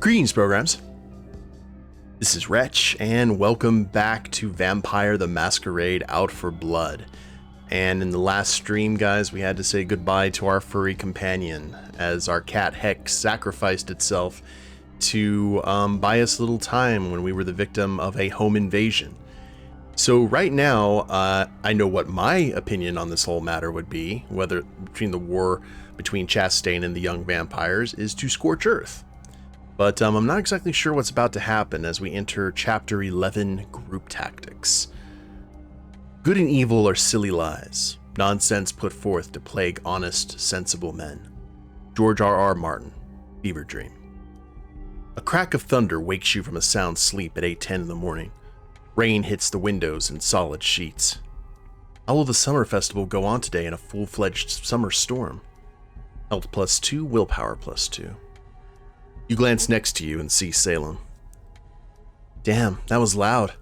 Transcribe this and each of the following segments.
Greetings, programs. This is Wretch, and welcome back to Vampire the Masquerade Out for Blood. And in the last stream, guys, we had to say goodbye to our furry companion, as our cat Hex sacrificed itself to buy us a little time when we were the victim of a home invasion. So right now, I know what my opinion on this whole matter would be, whether between the war between Chastain and the young vampires is to scorch earth. But I'm not exactly sure what's about to happen as we enter Chapter 11, Group Tactics. Good and evil are silly lies, nonsense put forth to plague honest, sensible men. George R.R. Martin, Fever Dream. A crack of thunder wakes you from a sound sleep at 8:10 in the morning. Rain hits the windows in solid sheets. How will the summer festival go on today in a full-fledged summer storm? Health +2, willpower +2. You glance next to you and see Salem. Damn, that was loud. I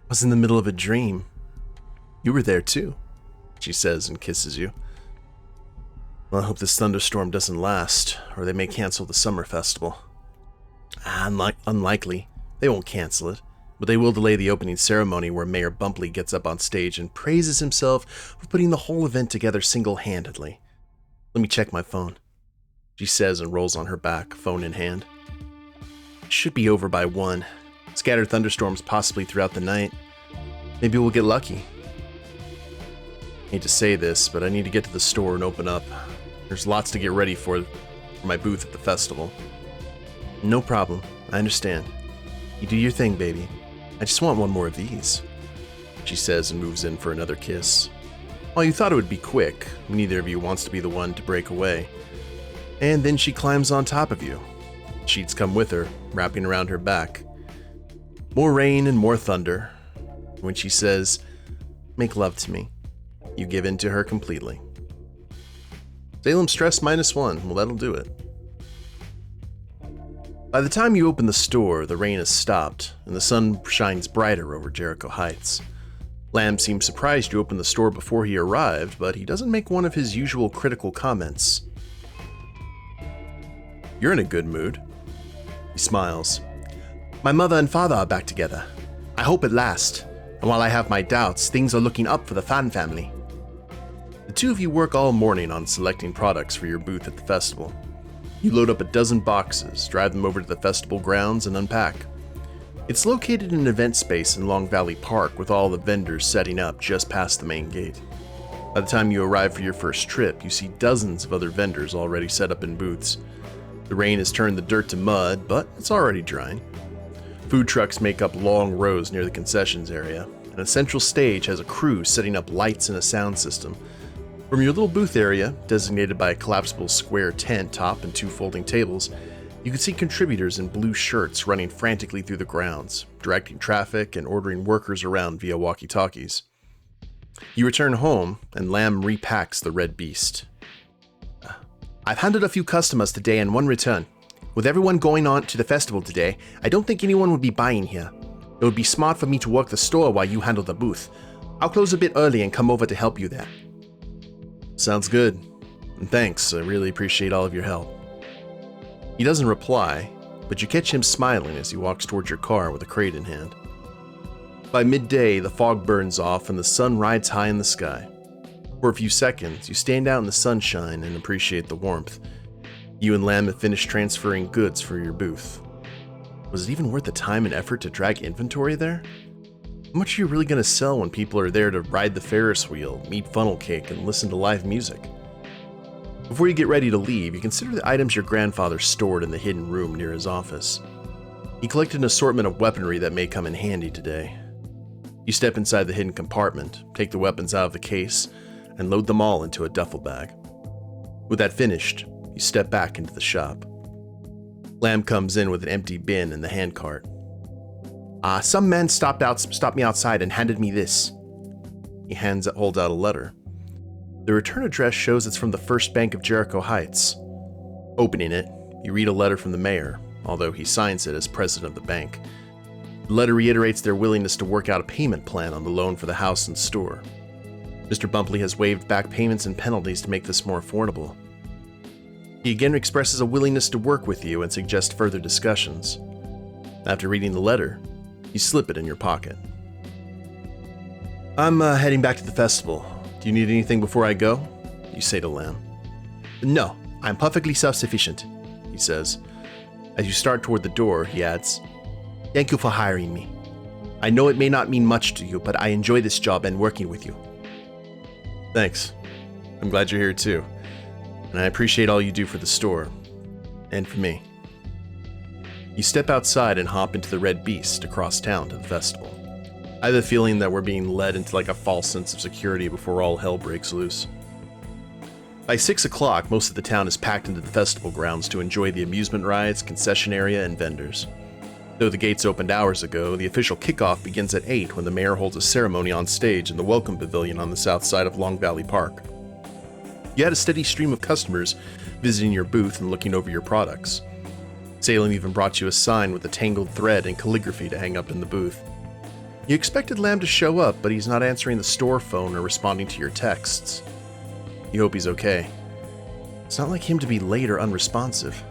was in the middle of a dream. You were there too, she says and kisses you. Well, I hope this thunderstorm doesn't last, or they may cancel the summer festival. Unlikely. They won't cancel it, but they will delay the opening ceremony where Mayor Bumpley gets up on stage and praises himself for putting the whole event together single-handedly. Let me check my phone, she says and rolls on her back, phone in hand. It should be over by 1. Scattered thunderstorms possibly throughout the night. Maybe we'll get lucky. I hate to say this, but I need to get to the store and open up. There's lots to get ready for my booth at the festival. No problem, I understand. You do your thing, baby. I just want one more of these, she says and moves in for another kiss. Well, you thought it would be quick. Neither of you wants to be the one to break away. And then she climbs on top of you. Sheets come with her, wrapping around her back. More rain and more thunder. When she says, "Make love to me," you give in to her completely. Salem stress -1. Well, that'll do it. By the time you open the store, the rain has stopped, and the sun shines brighter over Jericho Heights. Lamb seems surprised you opened the store before he arrived, but he doesn't make one of his usual critical comments. You're in a good mood. He smiles. My mother and father are back together. I hope at last, and while I have my doubts, things are looking up for the Fan family. The two of you work all morning on selecting products for your booth at the festival. You load up a dozen boxes, drive them over to the festival grounds, and unpack. It's located in an event space in Long Valley Park with all the vendors setting up just past the main gate. By the time you arrive for your first trip, you see dozens of other vendors already set up in booths. The rain has turned the dirt to mud, but it's already drying. Food trucks make up long rows near the concessions area, and a central stage has a crew setting up lights and a sound system. From your little booth area, designated by a collapsible square tent top and 2 folding tables, you can see contributors in blue shirts running frantically through the grounds, directing traffic and ordering workers around via walkie-talkies. You return home, and Lamb repacks the red beast. I've handled a few customers today and one return. With everyone going on to the festival today, I don't think anyone would be buying here. It would be smart for me to work the store while you handle the booth. I'll close a bit early and come over to help you there. Sounds good. And thanks, I really appreciate all of your help. He doesn't reply, but you catch him smiling as he walks towards your car with a crate in hand. By midday, the fog burns off and the sun rides high in the sky. For a few seconds, you stand out in the sunshine and appreciate the warmth. You and Lamb have finished transferring goods for your booth. Was it even worth the time and effort to drag inventory there? How much are you really going to sell when people are there to ride the Ferris wheel, eat funnel cake, and listen to live music? Before you get ready to leave, you consider the items your grandfather stored in the hidden room near his office. He collected an assortment of weaponry that may come in handy today. You step inside the hidden compartment, take the weapons out of the case, and load them all into a duffel bag. With that finished, you step back into the shop. Lamb comes in with an empty bin in the handcart. Some man stopped me outside and handed me this. He holds out a letter. The return address shows it's from the First Bank of Jericho Heights. Opening it, you read a letter from the mayor, although he signs it as president of the bank. The letter reiterates their willingness to work out a payment plan on the loan for the house and store. Mr. Bumpley has waived back payments and penalties to make this more affordable. He again expresses a willingness to work with you and suggests further discussions. After reading the letter, you slip it in your pocket. I'm heading back to the festival. Do you need anything before I go? You say to Lamb. No, I'm perfectly self-sufficient, he says. As you start toward the door, he adds, Thank you for hiring me. I know it may not mean much to you, but I enjoy this job and working with you. Thanks. I'm glad you're here too. And I appreciate all you do for the store. And for me. You step outside and hop into the Red Beast across town to the festival. I have a feeling that we're being led into like a false sense of security before all hell breaks loose. By 6 o'clock, most of the town is packed into the festival grounds to enjoy the amusement rides, concession area, and vendors. Though the gates opened hours ago, the official kickoff begins at 8 when the mayor holds a ceremony on stage in the Welcome Pavilion on the south side of Long Valley Park. You had a steady stream of customers visiting your booth and looking over your products. Salem even brought you a sign with a tangled thread and calligraphy to hang up in the booth. You expected Lamb to show up, but he's not answering the store phone or responding to your texts. You hope he's okay. It's not like him to be late or unresponsive.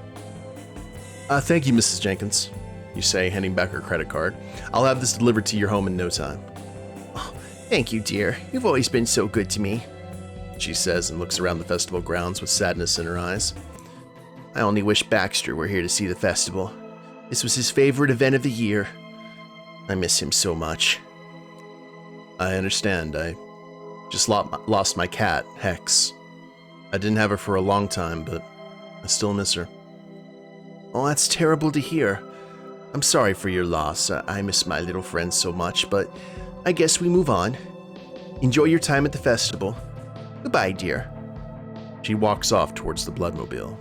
Thank you, Mrs. Jenkins, you say, handing back her credit card. I'll have this delivered to your home in no time. Oh, thank you, dear. You've always been so good to me, she says and looks around the festival grounds with sadness in her eyes. I only wish Baxter were here to see the festival. This was his favorite event of the year. I miss him so much. I understand. I just lost my cat, Hex. I didn't have her for a long time, but I still miss her. Oh, that's terrible to hear. I'm sorry for your loss. I miss my little friend so much, but I guess we move on. Enjoy your time at the festival. Goodbye, dear. She walks off towards the Bloodmobile.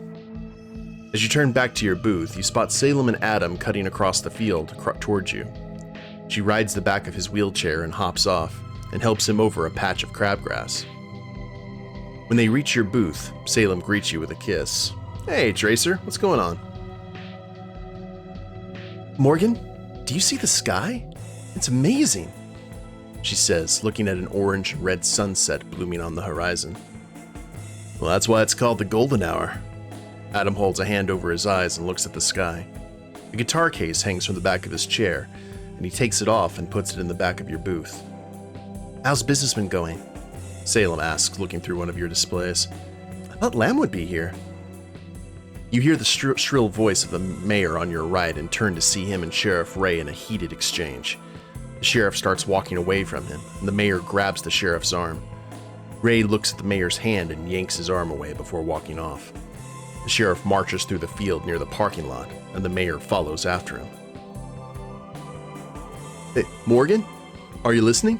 As you turn back to your booth, you spot Salem and Adam cutting across the field towards you. She rides the back of his wheelchair and hops off, and helps him over a patch of crabgrass. When they reach your booth, Salem greets you with a kiss. Hey, Tracer, what's going on? Morgan, do you see the sky? It's amazing, she says, looking at an orange and red sunset blooming on the horizon. Well, that's why it's called the golden hour. Adam holds a hand over his eyes and looks at the sky. A guitar case hangs from the back of his chair, and he takes it off and puts it in the back of your booth. How's business been going? Salem asks, looking through one of your displays. I thought Lamb would be here. You hear the shrill voice of the mayor on your right and turn to see him and Sheriff Ray in a heated exchange. The sheriff starts walking away from him, and the mayor grabs the sheriff's arm. Ray looks at the mayor's hand and yanks his arm away before walking off. The sheriff marches through the field near the parking lot, and the mayor follows after him. Hey, Morgan? Are you listening?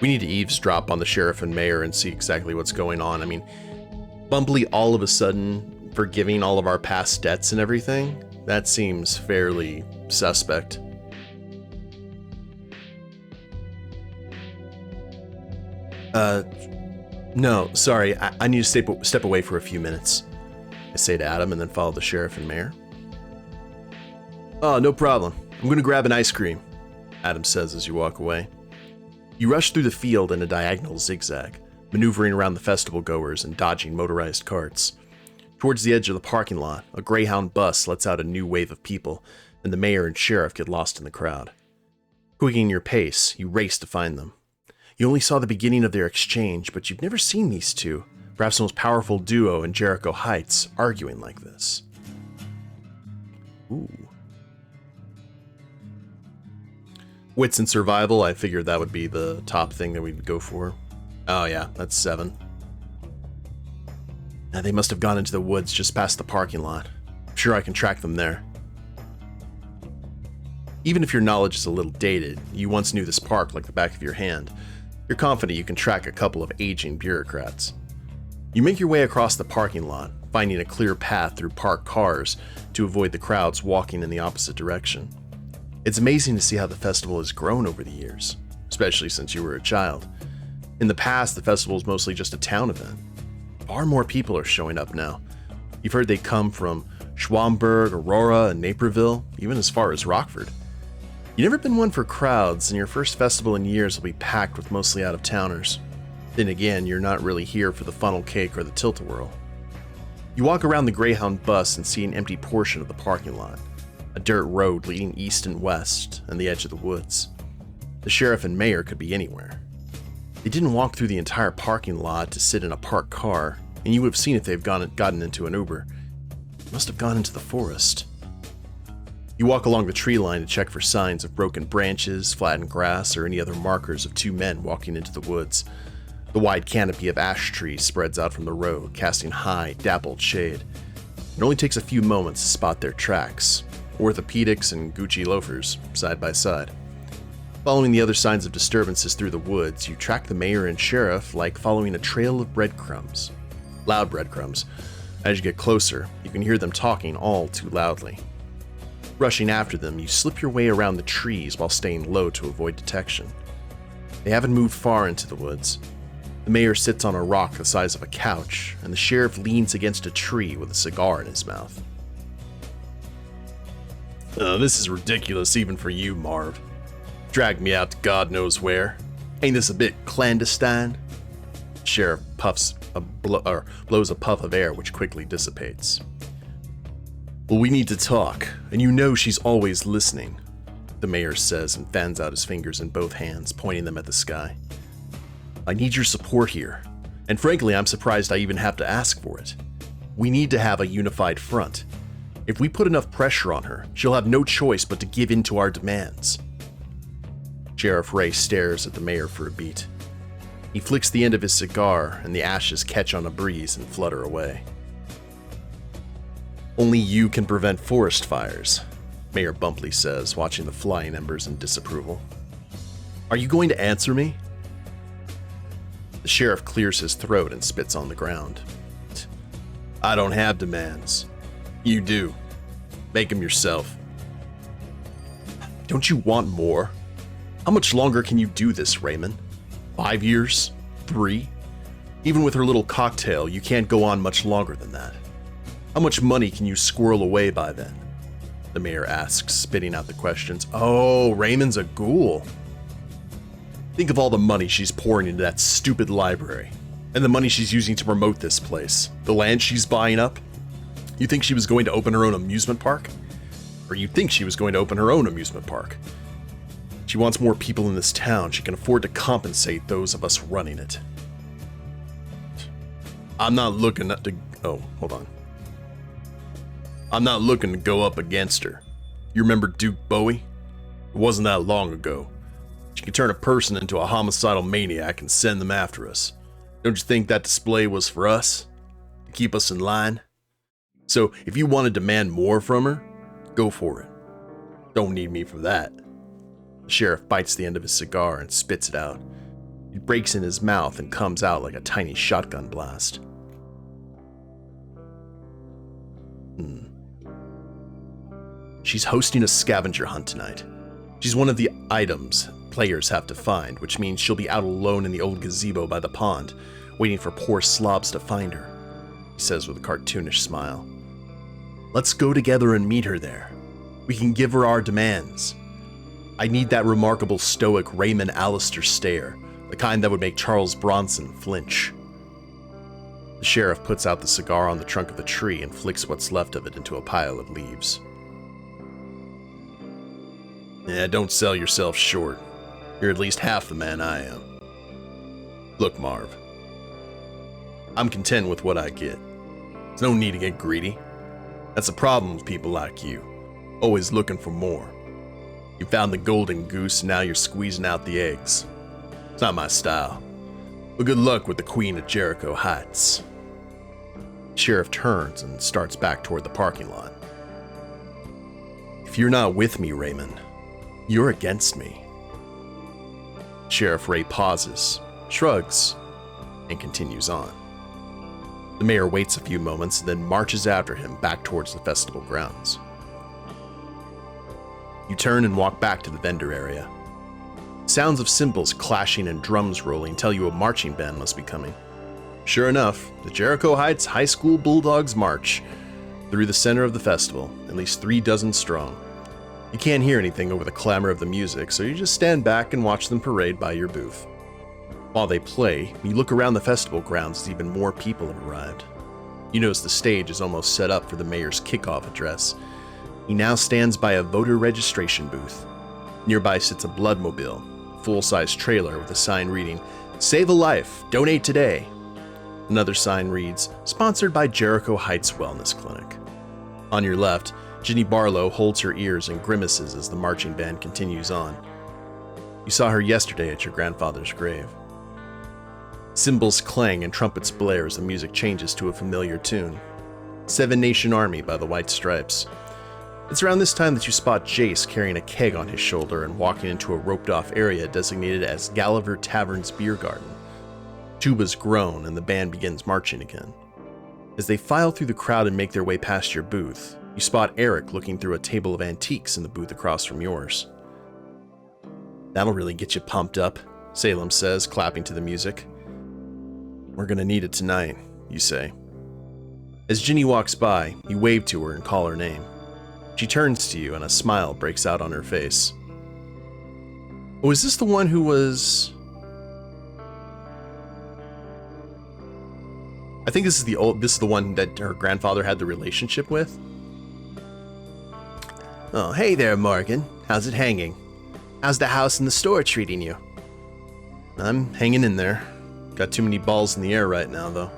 We need to eavesdrop on the sheriff and mayor and see exactly what's going on. I mean, Bumbley all of a sudden forgiving all of our past debts and everything, that seems fairly suspect. No, sorry, I need to step away for a few minutes, I say to Adam and then follow the sheriff and mayor. Oh, no problem. I'm gonna grab an ice cream, Adam says as you walk away. You rush through the field in a diagonal zigzag, maneuvering around the festival goers and dodging motorized carts. Towards the edge of the parking lot, a Greyhound bus lets out a new wave of people, and the mayor and sheriff get lost in the crowd. Quickening your pace, you race to find them. You only saw the beginning of their exchange, but you've never seen these two, perhaps the most powerful duo in Jericho Heights, arguing like this. Ooh. Wits and survival, I figured that would be the top thing that we'd go for. Oh yeah, that's 7. Now they must have gone into the woods just past the parking lot. I'm sure I can track them there. Even if your knowledge is a little dated, you once knew this park like the back of your hand. You're confident you can track a couple of aging bureaucrats. You make your way across the parking lot, finding a clear path through parked cars to avoid the crowds walking in the opposite direction. It's amazing to see how the festival has grown over the years, especially since you were a child. In the past, the festival was mostly just a town event. Far more people are showing up now. You've heard they come from Schwamberg, Aurora, and Naperville, even as far as Rockford. You've never been one for crowds, and your first festival in years will be packed with mostly out-of-towners. Then again, you're not really here for the funnel cake or the tilt-a-whirl. You walk around the Greyhound bus and see an empty portion of the parking lot, a dirt road leading east and west, and the edge of the woods. The sheriff and mayor could be anywhere. They didn't walk through the entire parking lot to sit in a parked car, and you would have seen if they've gotten into an Uber. They must have gone into the forest. You walk along the tree line to check for signs of broken branches, flattened grass, or any other markers of two men walking into the woods. The wide canopy of ash trees spreads out from the road, casting high, dappled shade. It only takes a few moments to spot their tracks, orthopedics and Gucci loafers, side by side. Following the other signs of disturbances through the woods, you track the mayor and sheriff like following a trail of breadcrumbs. Loud breadcrumbs. As you get closer, you can hear them talking all too loudly. Rushing after them, you slip your way around the trees while staying low to avoid detection. They haven't moved far into the woods. The mayor sits on a rock the size of a couch, and the sheriff leans against a tree with a cigar in his mouth. This is ridiculous even for you, Marv. Dragged me out to God knows where. Ain't this a bit clandestine? The sheriff blows a puff of air which quickly dissipates. Well, we need to talk, and you know she's always listening, the mayor says and fans out his fingers in both hands, pointing them at the sky. I need your support here, and frankly, I'm surprised I even have to ask for it. We need to have a unified front. If we put enough pressure on her, she'll have no choice but to give in to our demands. Sheriff Ray stares at the mayor for a beat. He flicks the end of his cigar, and the ashes catch on a breeze and flutter away. Only you can prevent forest fires, Mayor Bumpley says, watching the flying embers in disapproval. Are you going to answer me? The sheriff clears his throat and spits on the ground. I don't have demands. You do. Make them yourself. Don't you want more? How much longer can you do this, Raymond? 5 years? 3? Even with her little cocktail, you can't go on much longer than that. How much money can you squirrel away by then? The mayor asks, spitting out the questions. Oh, Raymond's a ghoul. Think of all the money she's pouring into that stupid library, and the money she's using to promote this place, the land she's buying up. You think she was going to open her own amusement park? Or you think she was going to open her own amusement park? She wants more people in this town. She can afford to compensate those of us running it. I'm not looking to go up against her. You remember Duke Bowie? It wasn't that long ago. She can turn a person into a homicidal maniac and send them after us. Don't you think that display was for us? To keep us in line? So if you want to demand more from her, go for it. Don't need me for that. The sheriff bites the end of his cigar and spits it out. It breaks in his mouth and comes out like a tiny shotgun blast. She's hosting a scavenger hunt tonight. She's one of the items players have to find, which means she'll be out alone in the old gazebo by the pond, waiting for poor slobs to find her, he says with a cartoonish smile. Let's go together and meet her there. We can give her our demands. I need that remarkable stoic Raymond Allister stare, the kind that would make Charles Bronson flinch. The sheriff puts out the cigar on the trunk of the tree and flicks what's left of it into a pile of leaves. Yeah, don't sell yourself short. You're at least half the man I am. Look, Marv. I'm content with what I get. There's no need to get greedy. That's the problem with people like you. Always looking for more. You found the golden goose, and now you're squeezing out the eggs. It's not my style. But good luck with the Queen of Jericho Heights. The sheriff turns and starts back toward the parking lot. If you're not with me, Raymond, you're against me. Sheriff Ray pauses, shrugs, and continues on. The mayor waits a few moments and then marches after him back towards the festival grounds. You turn and walk back to the vendor area. Sounds of cymbals clashing and drums rolling tell you a marching band must be coming. Sure enough, the Jericho Heights High School Bulldogs march through the center of the festival, at least 3 dozen strong. You can't hear anything over the clamor of the music, so you just stand back and watch them parade by your booth. While they play, you look around the festival grounds as even more people have arrived. You notice the stage is almost set up for the mayor's kickoff address. He now stands by a voter registration booth. Nearby sits a bloodmobile, a full-size trailer with a sign reading, "Save a life, donate today." Another sign reads, "Sponsored by Jericho Heights Wellness Clinic." On your left, Ginny Barlow holds her ears and grimaces as the marching band continues on. You saw her yesterday at your grandfather's grave. Cymbals clang and trumpets blare as the music changes to a familiar tune. Seven Nation Army by the White Stripes. It's around this time that you spot Jace carrying a keg on his shoulder and walking into a roped-off area designated as Gulliver Tavern's Beer Garden. Tubas groan and the band begins marching again. As they file through the crowd and make their way past your booth, you spot Eric looking through a table of antiques in the booth across from yours. "That'll really get you pumped up," Salem says, clapping to the music. "We're gonna need it tonight," you say. As Ginny walks by, you wave to her and call her name. She turns to you and a smile breaks out on her face. "Oh, is this the one who was..." I think this is the one that her grandfather had the relationship with. "Oh, hey there, Morgan. How's it hanging? How's the house and the store treating you?" "I'm hanging in there. Got too many balls in the air right now, though.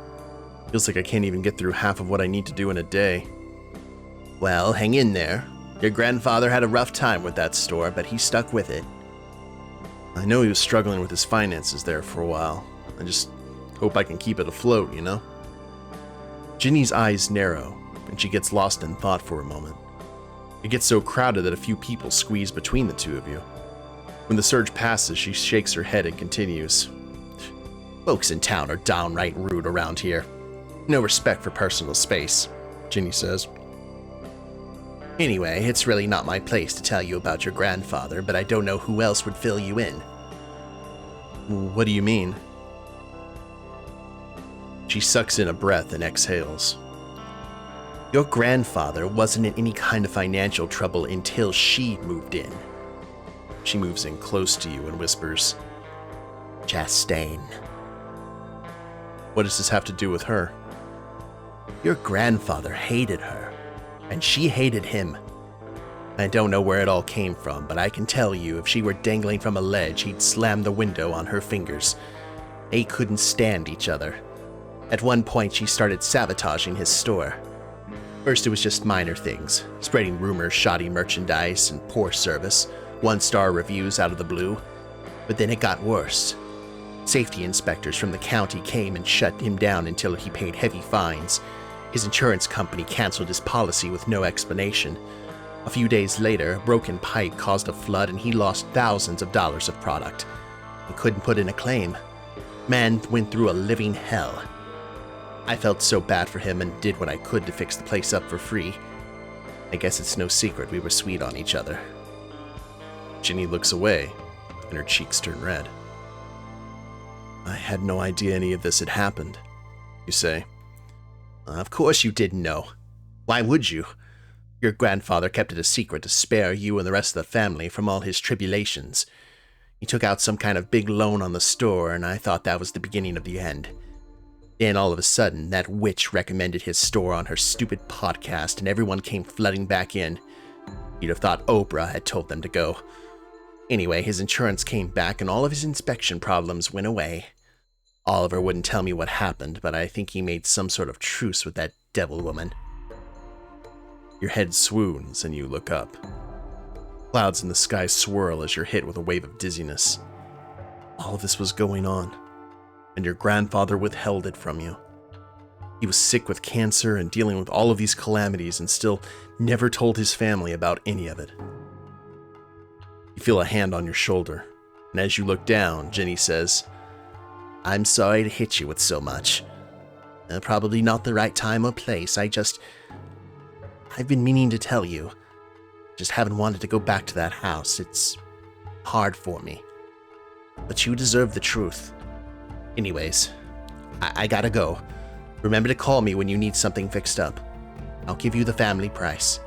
Feels like I can't even get through half of what I need to do in a day." "Well, hang in there. Your grandfather had a rough time with that store, but he stuck with it." "I know he was struggling with his finances there for a while. I just hope I can keep it afloat, you know?" Ginny's eyes narrow, and she gets lost in thought for a moment. It gets so crowded that a few people squeeze between the two of you. When the surge passes, she shakes her head and continues. "Folks in town are downright rude around here. No respect for personal space," Ginny says. "Anyway, it's really not my place to tell you about your grandfather, but I don't know who else would fill you in." "What do you mean?" She sucks in a breath and exhales. "Your grandfather wasn't in any kind of financial trouble until she moved in." She moves in close to you and whispers, "Chastain." "What does this have to do with her?" "Your grandfather hated her, and she hated him. I don't know where it all came from, but I can tell you if she were dangling from a ledge, he'd slam the window on her fingers. They couldn't stand each other. At one point, she started sabotaging his store. First, it was just minor things, spreading rumors, shoddy merchandise, and poor service, one-star reviews out of the blue. But then it got worse. Safety inspectors from the county came and shut him down until he paid heavy fines. His insurance company canceled his policy with no explanation. A few days later, a broken pipe caused a flood and he lost thousands of dollars of product. He couldn't put in a claim. Man went through a living hell. I felt so bad for him and did what I could to fix the place up for free. I guess it's no secret we were sweet on each other." Ginny looks away, and her cheeks turn red. "I had no idea any of this had happened," you say. "Of course you didn't know. Why would you? Your grandfather kept it a secret to spare you and the rest of the family from all his tribulations. He took out some kind of big loan on the store, and I thought that was the beginning of the end. Then all of a sudden, that witch recommended his store on her stupid podcast and everyone came flooding back in. You'd have thought Oprah had told them to go. Anyway, his insurance came back and all of his inspection problems went away. Oliver wouldn't tell me what happened, but I think he made some sort of truce with that devil woman." Your head swoons and you look up. Clouds in the sky swirl as you're hit with a wave of dizziness. All of this was going on, and your grandfather withheld it from you. He was sick with cancer and dealing with all of these calamities and still never told his family about any of it. You feel a hand on your shoulder, and as you look down, Ginny says, "I'm sorry to hit you with so much. Probably not the right time or place. I've been meaning to tell you. Just haven't wanted to go back to that house. It's hard for me. But you deserve the truth. Anyways, I gotta go. Remember to call me when you need something fixed up. I'll give you the family price."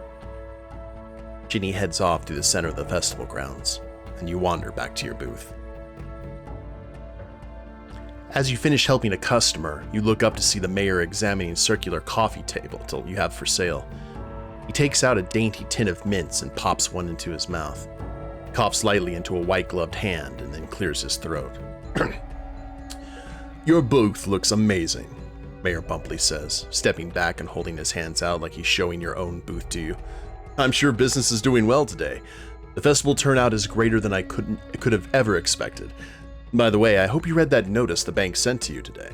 Ginny heads off through the center of the festival grounds, and you wander back to your booth. As you finish helping a customer, you look up to see the mayor examining a circular coffee table you have for sale. He takes out a dainty tin of mints and pops one into his mouth, coughs lightly into a white-gloved hand, and then clears his throat. "Your booth looks amazing," Mayor Bumpley says, stepping back and holding his hands out like he's showing your own booth to you. "I'm sure business is doing well today. The festival turnout is greater than I could have ever expected. By the way, I hope you read that notice the bank sent to you today."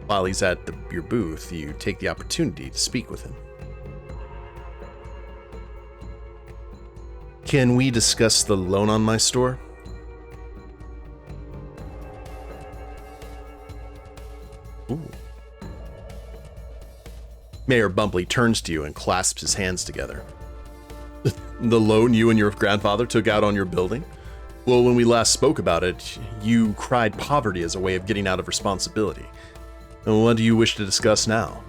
While he's at your booth, you take the opportunity to speak with him. "Can we discuss the loan on my store?" Ooh. Mayor Bumpley turns to you and clasps his hands together. "The loan you and your grandfather took out on your building? Well, when we last spoke about it, you cried poverty as a way of getting out of responsibility. And what do you wish to discuss now?"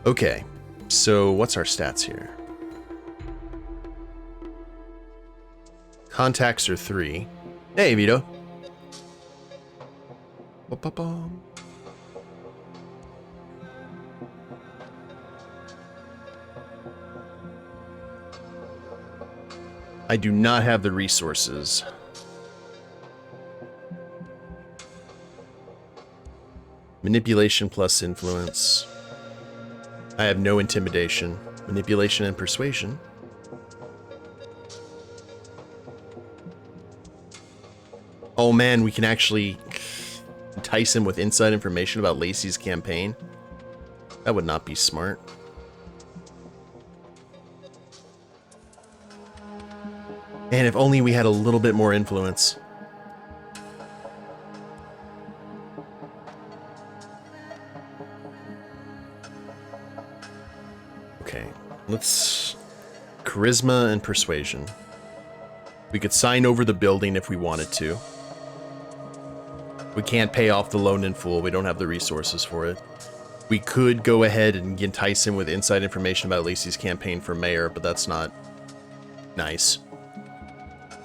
Okay, so what's our stats here? Contacts are 3. Hey, Vito. Ba-ba-bum. I do not have the resources. Manipulation plus influence. I have no intimidation. Manipulation and persuasion. Oh man, we can actually entice him with inside information about Lacey's campaign. That would not be smart. And if only we had a little bit more influence. Okay, let's... Charisma and persuasion. We could sign over the building if we wanted to. We can't pay off the loan in full. We don't have the resources for it. We could go ahead and entice him with inside information about Lacey's campaign for mayor, but that's not nice.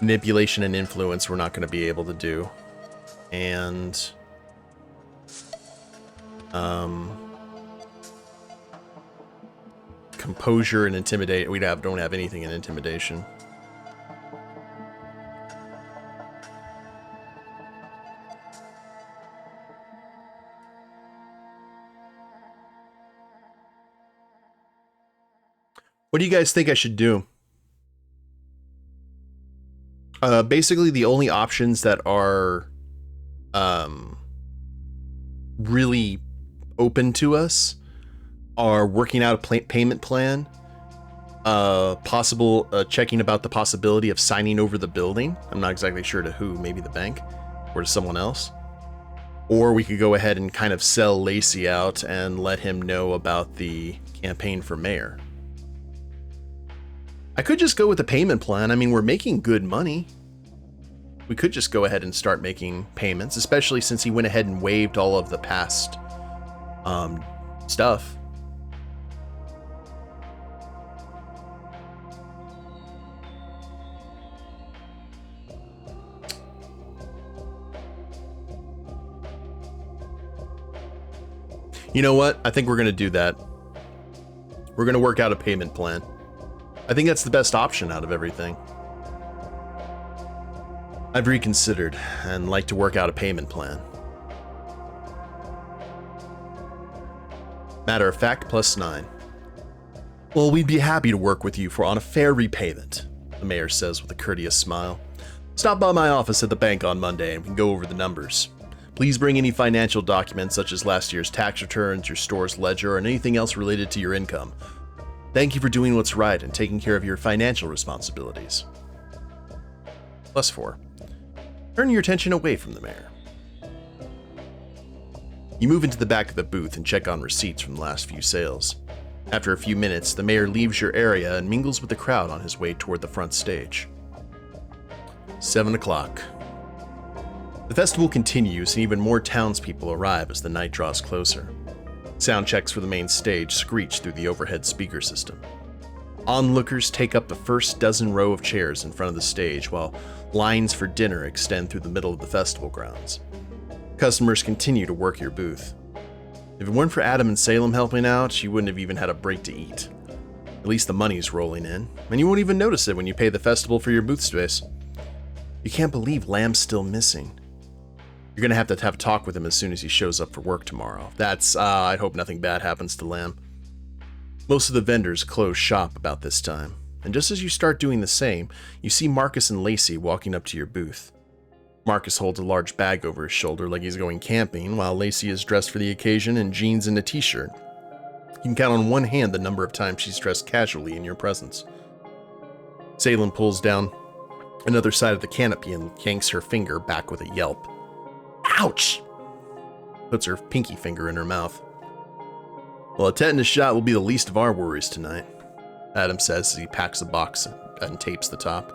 Manipulation and influence we're not going to be able to do. And... composure and intimidate. We don't have anything in intimidation. What do you guys think I should do? Basically, the only options that are really open to us are working out a payment plan, checking about the possibility of signing over the building. I'm not exactly sure to who, maybe the bank or to someone else. Or we could go ahead and kind of sell Lacey out and let him know about the campaign for mayor. I could just go with the payment plan. I mean, we're making good money. We could just go ahead and start making payments, especially since he went ahead and waived all of the past stuff. You know what? I think we're going to do that. We're going to work out a payment plan. I think that's the best option out of everything. I've reconsidered and like to work out a payment plan. Matter of fact, +9. Well, we'd be happy to work with you on a fair repayment, the mayor says with a courteous smile. Stop by my office at the bank on Monday and we can go over the numbers. Please bring any financial documents such as last year's tax returns, your store's ledger, and anything else related to your income. Thank you for doing what's right and taking care of your financial responsibilities. +4. Turn your attention away from the mayor. You move into the back of the booth and check on receipts from the last few sales. After a few minutes, the mayor leaves your area and mingles with the crowd on his way toward the front stage. 7 o'clock. The festival continues, and even more townspeople arrive as the night draws closer. Sound checks for the main stage screech through the overhead speaker system. Onlookers take up the first dozen row of chairs in front of the stage, while lines for dinner extend through the middle of the festival grounds. Customers continue to work your booth. If it weren't for Adam and Salem helping out, you wouldn't have even had a break to eat. At least the money's rolling in, and you won't even notice it when you pay the festival for your booth space. You can't believe Lamb's still missing. You're gonna have a talk with him as soon as he shows up for work tomorrow. I hope nothing bad happens to Lamb. Most of the vendors close shop about this time, and just as you start doing the same, you see Marcus and Lacey walking up to your booth. Marcus holds a large bag over his shoulder like he's going camping, while Lacey is dressed for the occasion in jeans and a t-shirt. You can count on one hand the number of times she's dressed casually in your presence. Salem pulls down another side of the canopy and yanks her finger back with a yelp. Ouch! Puts her pinky finger in her mouth. Well, a tetanus shot will be the least of our worries tonight, Adam says as he packs the box and tapes the top.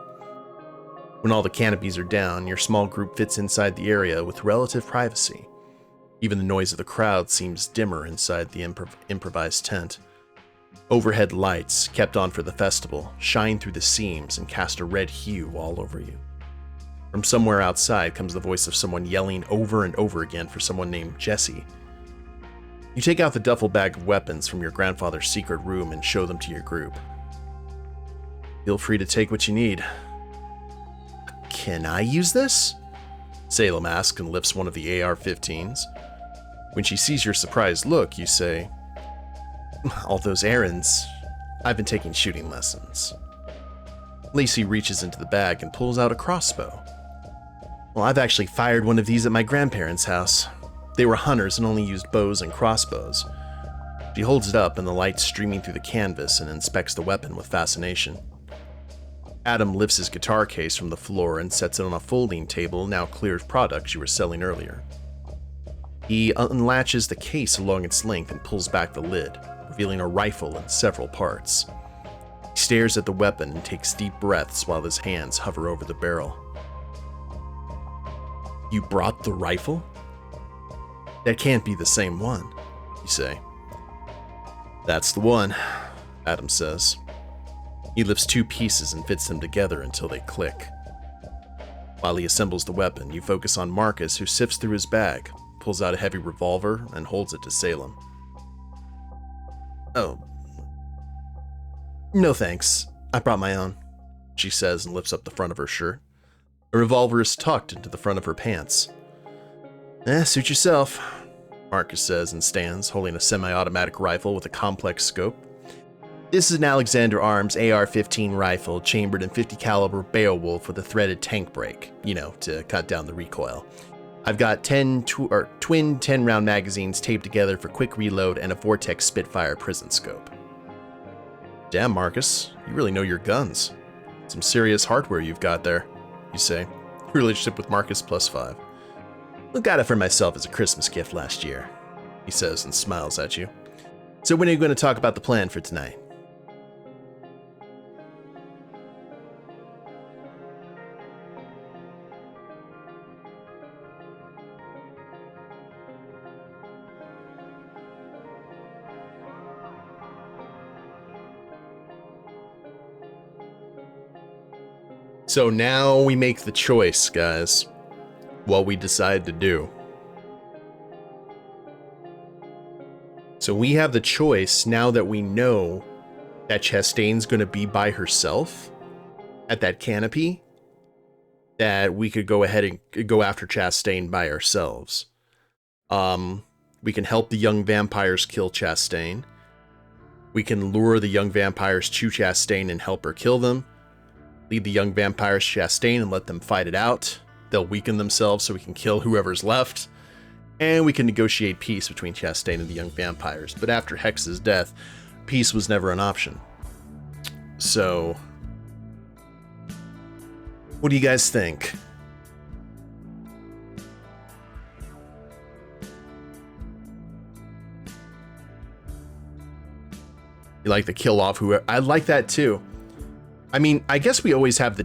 When all the canopies are down, your small group fits inside the area with relative privacy. Even the noise of the crowd seems dimmer inside the improvised tent. Overhead lights, kept on for the festival, shine through the seams and cast a red hue all over you. From somewhere outside comes the voice of someone yelling over and over again for someone named Jesse. You take out the duffel bag of weapons from your grandfather's secret room and show them to your group. Feel free to take what you need. Can I use this? Salem asks and lifts one of the AR-15s. When she sees your surprised look, you say, all those errands, I've been taking shooting lessons. Lacey reaches into the bag and pulls out a crossbow. Well, I've actually fired one of these at my grandparents' house. They were hunters and only used bows and crossbows. She holds it up and the light streaming through the canvas and inspects the weapon with fascination. Adam lifts his guitar case from the floor and sets it on a folding table now clear of products you were selling earlier. He unlatches the case along its length and pulls back the lid, revealing a rifle in several parts. He stares at the weapon and takes deep breaths while his hands hover over the barrel. You brought the rifle? That can't be the same one, you say. That's the one, Adam says. He lifts two pieces and fits them together until they click. While he assembles the weapon, you focus on Marcus, who sifts through his bag, pulls out a heavy revolver, and holds it to Salem. Oh. No thanks. I brought my own, she says and lifts up the front of her shirt. A revolver is tucked into the front of her pants. Suit yourself, Marcus says and stands, holding a semi-automatic rifle with a complex scope. This is an Alexander Arms AR-15 rifle chambered in .50 caliber Beowulf with a threaded tank brake, to cut down the recoil. I've got twin 10-round magazines taped together for quick reload and a Vortex Spitfire prison scope. Damn, Marcus, you really know your guns. Some serious hardware you've got there, you say. Relationship with Marcus +5. I got it for myself as a Christmas gift last year, he says and smiles at you. So when are you going to talk about the plan for tonight? So now we make the choice, guys. What we decide to do. So we have the choice now that we know that Chastain's going to be by herself at that canopy, that we could go ahead and go after Chastain by ourselves. We can help the young vampires kill Chastain. We can lure the young vampires to Chastain and help her kill them. Lead the young vampires to Chastain and let them fight it out. They'll weaken themselves so we can kill whoever's left. And we can negotiate peace between Chastain and the young vampires. But after Hex's death, peace was never an option. So, what do you guys think? You like the kill off whoever? I like that too. I mean, I guess we always have the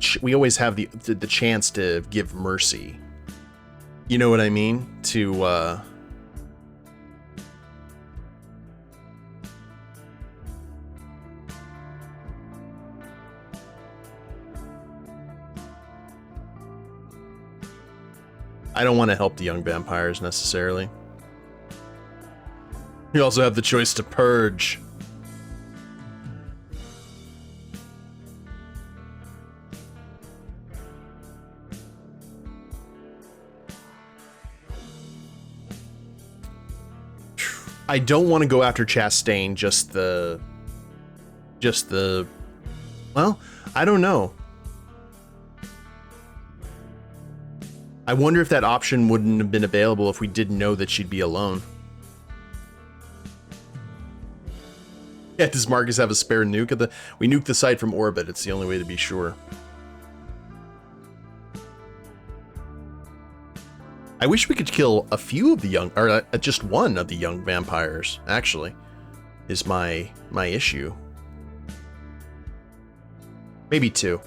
chance to give mercy You know what I mean? To, I don't want to help the young vampires necessarily. You also have the choice to purge. I don't want to go after Chastain, just the, well, I don't know. I wonder if that option wouldn't have been available if we didn't know that she'd be alone. Yeah, does Marcus have a spare nuke? We nuked the site from orbit. It's the only way to be sure. I wish we could kill a few of the young, or just one of the young vampires, actually, is my issue. Maybe two.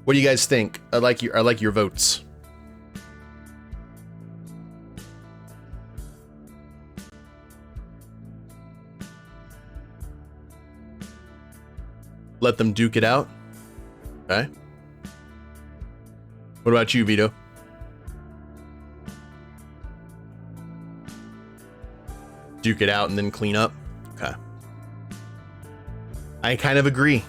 What do you guys think? I like your votes. Let them duke it out. Okay. What about you, Vito? Duke it out and then clean up? Okay. I kind of agree.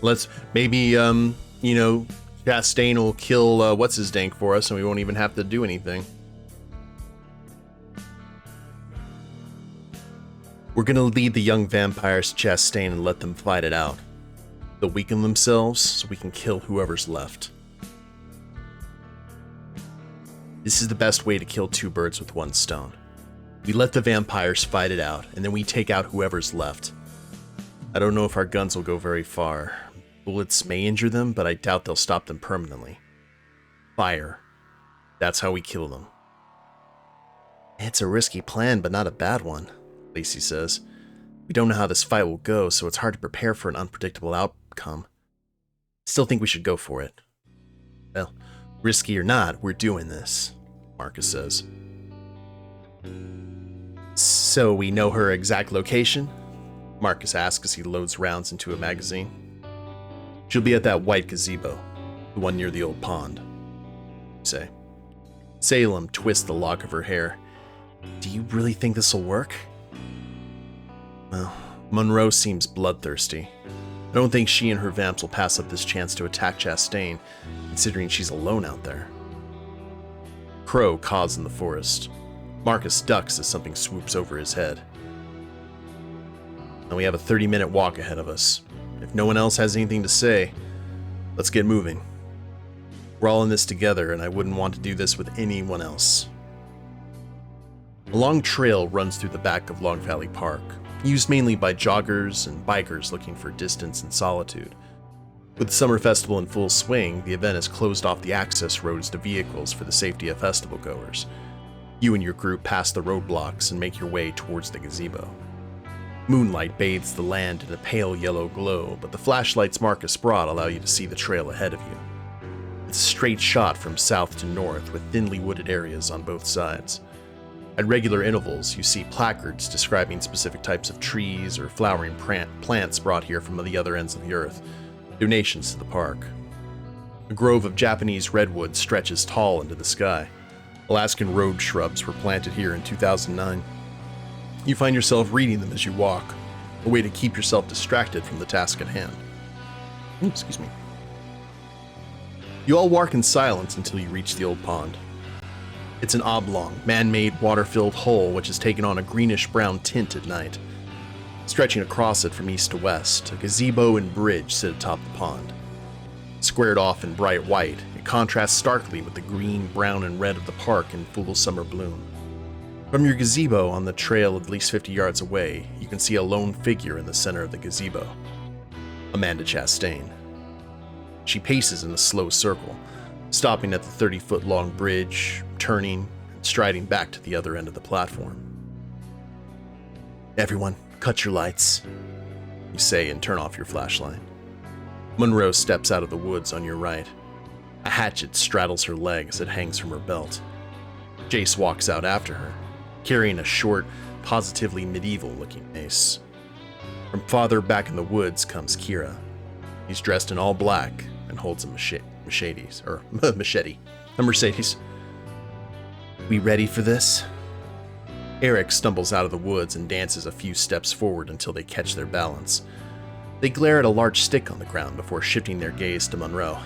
Let's maybe, you know, Chastain will kill what's his dank for us and we won't even have to do anything. We're gonna lead the young vampires to Chastain and let them fight it out. They'll weaken themselves so we can kill whoever's left. This is the best way to kill two birds with one stone. We let the vampires fight it out, and then we take out whoever's left. I don't know if our guns will go very far. Bullets may injure them, but I doubt they'll stop them permanently. Fire. That's how we kill them. It's a risky plan, but not a bad one, Lacey says. We don't know how this fight will go, so it's hard to prepare for an unpredictable outcome. Still think we should go for it. Well, risky or not, we're doing this, Marcus says. So we know her exact location? Marcus asks as he loads rounds into a magazine. She'll be at that white gazebo, the one near the old pond. You say. Salem twists the lock of her hair. Do you really think this'll work? Well, Monroe seems bloodthirsty. I don't think she and her vamps will pass up this chance to attack Chastain, considering she's alone out there. Crow caws in the forest. Marcus ducks as something swoops over his head. And we have a 30-minute walk ahead of us. If no one else has anything to say, let's get moving. We're all in this together, and I wouldn't want to do this with anyone else. A long trail runs through the back of Long Valley Park, used mainly by joggers and bikers looking for distance and solitude. With the summer festival in full swing, the event has closed off the access roads to vehicles for the safety of festival goers. You and your group pass the roadblocks and make your way towards the gazebo. Moonlight bathes the land in a pale yellow glow, but the flashlights Marcus brought allow you to see the trail ahead of you. It's a straight shot from south to north with thinly wooded areas on both sides. At regular intervals, you see placards describing specific types of trees or flowering plants brought here from the other ends of the earth, donations to the park. A grove of Japanese redwood stretches tall into the sky. Alaskan road shrubs were planted here in 2009. You find yourself reading them as you walk, a way to keep yourself distracted from the task at hand. Excuse me. You all walk in silence until you reach the old pond. It's an oblong, man-made, water-filled hole which has taken on a greenish-brown tint at night. Stretching across it from east to west, a gazebo and bridge sit atop the pond. Squared off in bright white, it contrasts starkly with the green, brown, and red of the park in full summer bloom. From your gazebo on the trail at least 50 yards away, you can see a lone figure in the center of the gazebo. Amanda Chastain. She paces in a slow circle, stopping at the 30-foot-long bridge, turning, and striding back to the other end of the platform. Everyone, cut your lights, you say and turn off your flashlight. Monroe steps out of the woods on your right. A hatchet straddles her leg as it hangs from her belt. Jace walks out after her, carrying a short, positively medieval-looking mace. From farther back in the woods comes Kira. He's dressed in all black and holds a machete. A Mercedes. We ready for this? Eric stumbles out of the woods and dances a few steps forward until they catch their balance. They glare at a large stick on the ground before shifting their gaze to Monroe.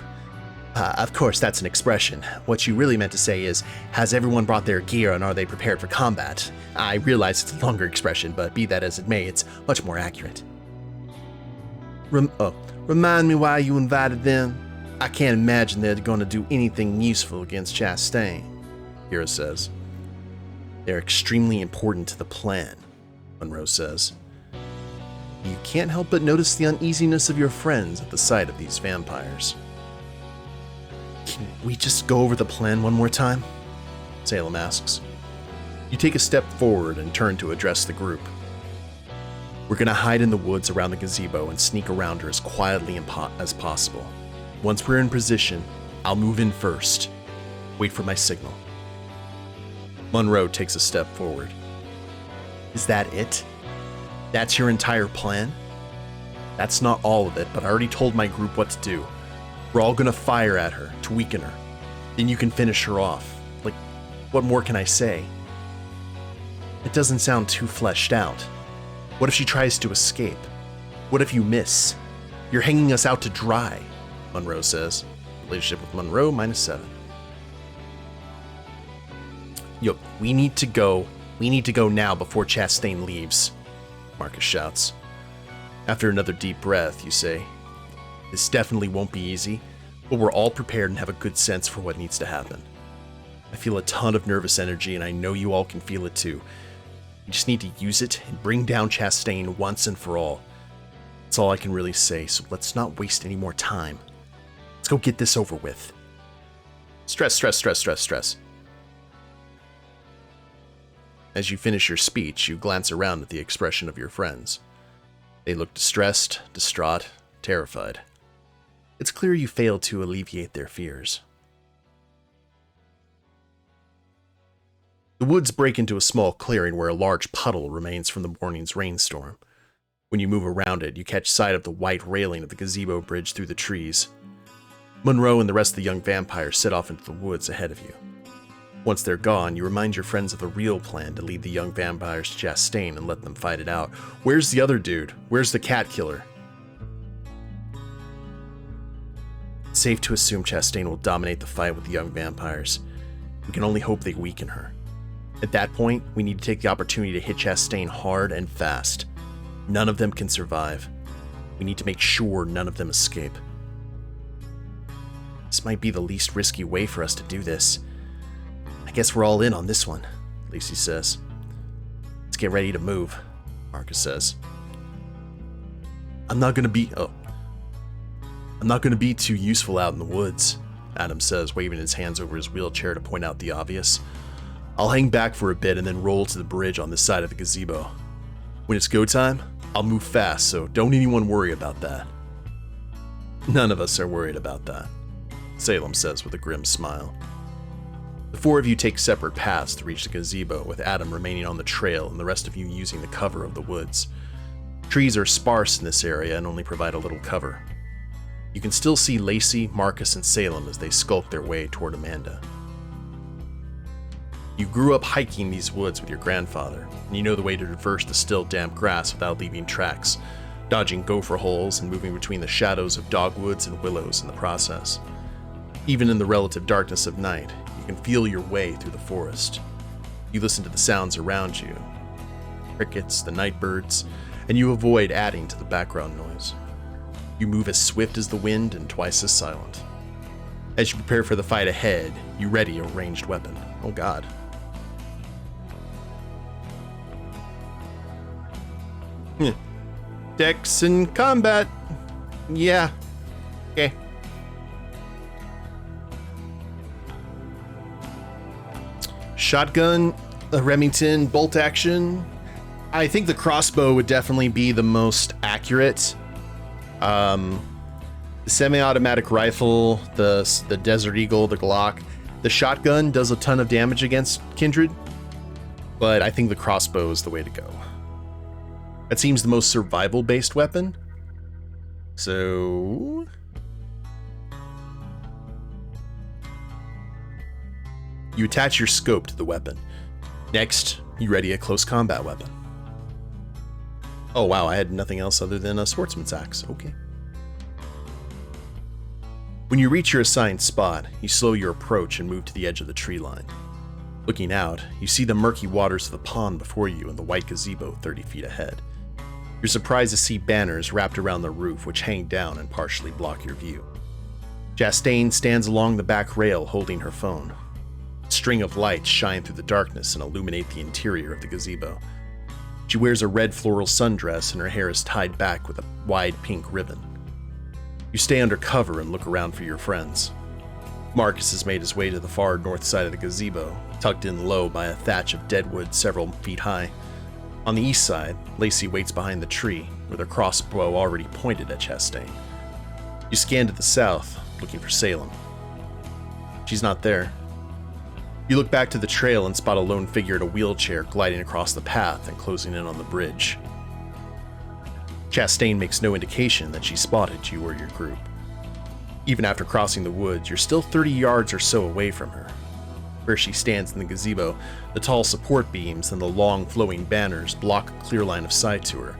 Of course, that's an expression. What you really meant to say is, has everyone brought their gear and are they prepared for combat? I realize it's a longer expression, but be that as it may, it's much more accurate. Remind me why you invited them? I can't imagine they're going to do anything useful against Chastain, Kira says. They're extremely important to the plan, Monroe says. You can't help but notice the uneasiness of your friends at the sight of these vampires. Can we just go over the plan one more time? Salem asks. You take a step forward and turn to address the group. We're going to hide in the woods around the gazebo and sneak around her as quietly as possible. Once we're in position, I'll move in first. Wait for my signal. Monroe takes a step forward. Is that it? That's your entire plan? That's not all of it, but I already told my group what to do. We're all gonna fire at her to weaken her. Then you can finish her off. Like, what more can I say? It doesn't sound too fleshed out. What if she tries to escape? What if you miss? You're hanging us out to dry, Monroe says. Relationship with Monroe, -7. Yo, we need to go. We need to go now before Chastain leaves, Marcus shouts. After another deep breath, you say, this definitely won't be easy, but we're all prepared and have a good sense for what needs to happen. I feel a ton of nervous energy, and I know you all can feel it too. We just need to use it and bring down Chastain once and for all. That's all I can really say, so let's not waste any more time. Let's go get this over with. Stress, stress, stress, stress, stress. As you finish your speech, you glance around at the expression of your friends. They look distressed, distraught, terrified. It's clear you failed to alleviate their fears. The woods break into a small clearing where a large puddle remains from the morning's rainstorm. When you move around it, you catch sight of the white railing of the gazebo bridge through the trees. Monroe and the rest of the young vampires set off into the woods ahead of you. Once they're gone, you remind your friends of the real plan to lead the young vampires to Chastain and let them fight it out. Where's the other dude? Where's the cat killer? It's safe to assume Chastain will dominate the fight with the young vampires. We can only hope they weaken her. At that point, we need to take the opportunity to hit Chastain hard and fast. None of them can survive. We need to make sure none of them escape. This might be the least risky way for us to do this. I guess we're all in on this one, Lacey says. Let's get ready to move, Marcus says. I'm not gonna be too useful out in the woods, Adam says, waving his hands over his wheelchair to point out the obvious. I'll hang back for a bit and then roll to the bridge on this side of the gazebo. When it's go time, I'll move fast, so don't anyone worry about that. None of us are worried about that, Salem says with a grim smile. The four of you take separate paths to reach the gazebo, with Adam remaining on the trail and the rest of you using the cover of the woods. Trees are sparse in this area and only provide a little cover. You can still see Lacey, Marcus, and Salem as they skulk their way toward Amanda. You grew up hiking these woods with your grandfather, and you know the way to traverse the still damp grass without leaving tracks, dodging gopher holes and moving between the shadows of dogwoods and willows in the process. Even in the relative darkness of night, you can feel your way through the forest. You listen to the sounds around you, crickets, the night birds, and you avoid adding to the background noise. You move as swift as the wind and twice as silent. As you prepare for the fight ahead, you ready a ranged weapon. Oh god. Dex in combat. Yeah. Okay. Shotgun, a Remington, bolt action. I think the crossbow would definitely be the most accurate. The The semi-automatic rifle, the Desert Eagle, the Glock, the shotgun does a ton of damage against Kindred, but I think the crossbow is the way to go. That seems the most survival-based weapon. So... you attach your scope to the weapon. Next, you ready a close combat weapon. Oh wow, I had nothing else other than a sportsman's axe. Okay. When you reach your assigned spot, you slow your approach and move to the edge of the tree line. Looking out, you see the murky waters of the pond before you and the white gazebo 30 feet ahead. You're surprised to see banners wrapped around the roof which hang down and partially block your view. Chastain stands along the back rail holding her phone. A string of lights shine through the darkness and illuminate the interior of the gazebo. She wears a red floral sundress and her hair is tied back with a wide pink ribbon. You stay under cover and look around for your friends. Marcus has made his way to the far north side of the gazebo, tucked in low by a thatch of deadwood several feet high. On the east side, Lacey waits behind the tree, with her crossbow already pointed at Chastain. You scan to the south, looking for Salem. She's not there. You look back to the trail and spot a lone figure in a wheelchair gliding across the path and closing in on the bridge. Chastain makes no indication that she spotted you or your group. Even after crossing the woods, you're still 30 yards or so away from her. Where she stands in the gazebo, the tall support beams and the long flowing banners block a clear line of sight to her.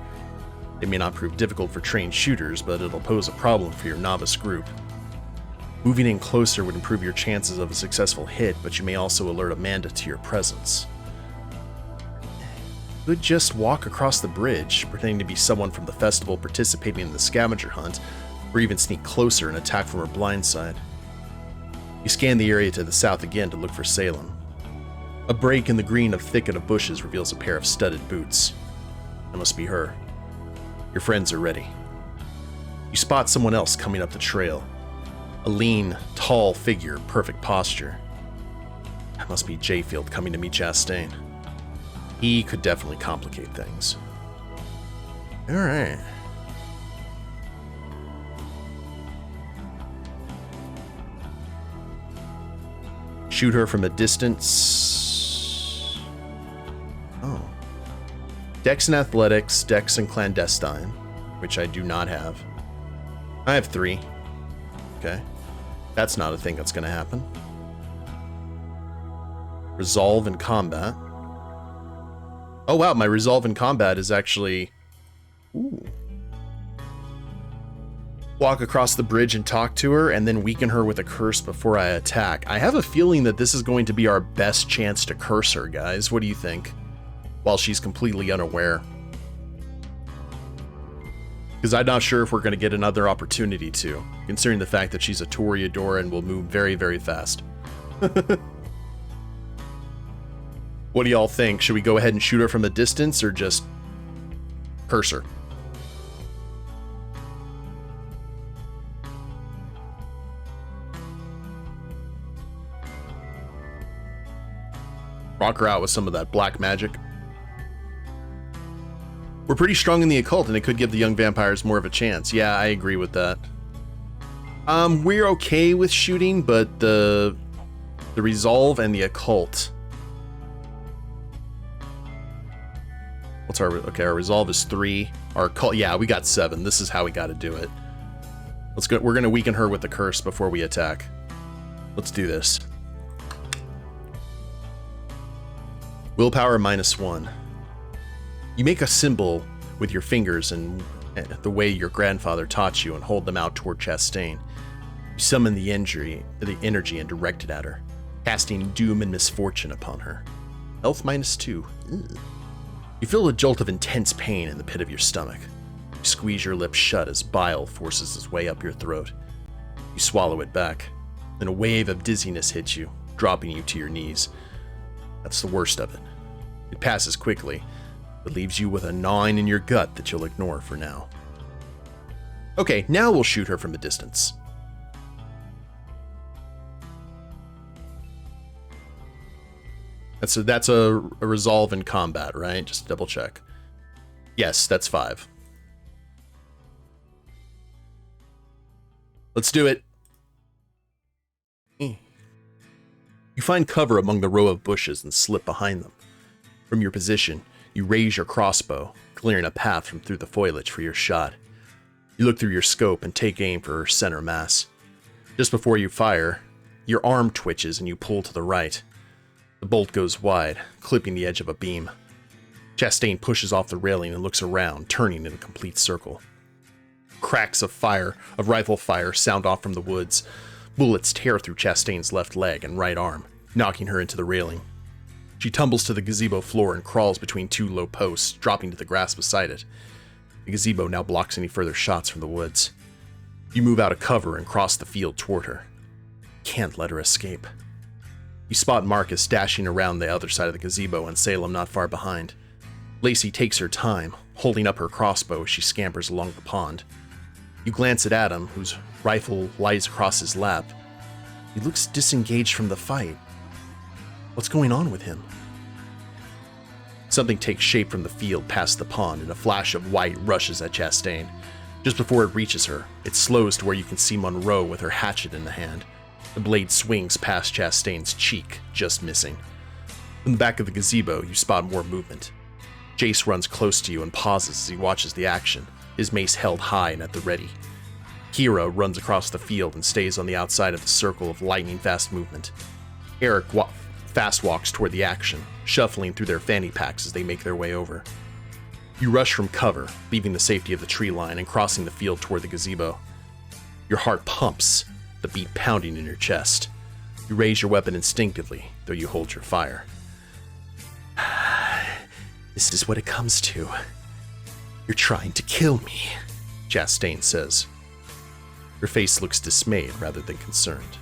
It may not prove difficult for trained shooters, but it'll pose a problem for your novice group. Moving in closer would improve your chances of a successful hit, but you may also alert Amanda to your presence. You could just walk across the bridge, pretending to be someone from the festival participating in the scavenger hunt, or even sneak closer and attack from her blind side. You scan the area to the south again to look for Salem. A break in the green of thicket of bushes reveals a pair of studded boots. That must be her. Your friends are ready. You spot someone else coming up the trail. A lean, tall figure, perfect posture. That must be Jayfield coming to meet Chastain. He could definitely complicate things. Alright. Shoot her from a distance. Oh. Dex and athletics, dex and clandestine, which I do not have. I have 3. Okay. That's not a thing that's going to happen. Resolve in combat. Oh wow, my resolve in combat is actually... Ooh. Walk across the bridge and talk to her, and then weaken her with a curse before I attack. I have a feeling that this is going to be our best chance to curse her, guys. What do you think? While she's completely unaware. Because I'm not sure if we're going to get another opportunity to, considering the fact that she's a Toreador and will move very, very fast. What do y'all think? Should we go ahead and shoot her from a distance, or just curse her? Rock her out with some of that black magic. We're pretty strong in the occult, and it could give the young vampires more of a chance. Yeah, I agree with that. We're okay with shooting, but the resolve and the occult. What's our... Okay, our resolve is 3. Our occult... Yeah, we got 7. This is how we got to do it. Let's go. We're going to weaken her with the curse before we attack. Let's do this. Willpower -1. You make a symbol with your fingers and the way your grandfather taught you and hold them out toward Chastain. You summon the energy and direct it at her, casting doom and misfortune upon her. Health -2. Ugh. You feel a jolt of intense pain in the pit of your stomach. You squeeze your lips shut as bile forces its way up your throat. You swallow it back. Then a wave of dizziness hits you, dropping you to your knees. That's the worst of it. It passes quickly, but leaves you with a gnawing in your gut that you'll ignore for now. Okay, now we'll shoot her from a distance. That's a resolve in combat, right? Just double check. Yes, that's 5. Let's do it. You find cover among the row of bushes and slip behind them. From your position, you raise your crossbow, clearing a path from through the foliage for your shot. You look through your scope and take aim for her center mass. Just before you fire, your arm twitches and you pull to the right. The bolt goes wide, clipping the edge of a beam. Chastain pushes off the railing and looks around, turning in a complete circle. Cracks of rifle fire sound off from the woods. Bullets tear through Chastain's left leg and right arm, knocking her into the railing. She tumbles to the gazebo floor and crawls between two low posts, dropping to the grass beside it. The gazebo now blocks any further shots from the woods. You move out of cover and cross the field toward her. Can't let her escape. You spot Marcus dashing around the other side of the gazebo and Salem not far behind. Lacey takes her time, holding up her crossbow as she scampers along the pond. You glance at Adam, whose rifle lies across his lap. He looks disengaged from the fight. What's going on with him? Something takes shape from the field past the pond, and a flash of white rushes at Chastain. Just before it reaches her, it slows to where you can see Monroe with her hatchet in the hand. The blade swings past Chastain's cheek, just missing. From the back of the gazebo, you spot more movement. Jace runs close to you and pauses as he watches the action, his mace held high and at the ready. Kira runs across the field and stays on the outside of the circle of lightning-fast movement. Eric fast walks toward the action, shuffling through their fanny packs as they make their way over. You rush from cover, leaving the safety of the tree line and crossing the field toward the gazebo. Your heart pumps, the beat pounding in your chest. You raise your weapon instinctively, though you hold your fire. This is what it comes to. You're trying to kill me, Chastain says. Her face looks dismayed rather than concerned.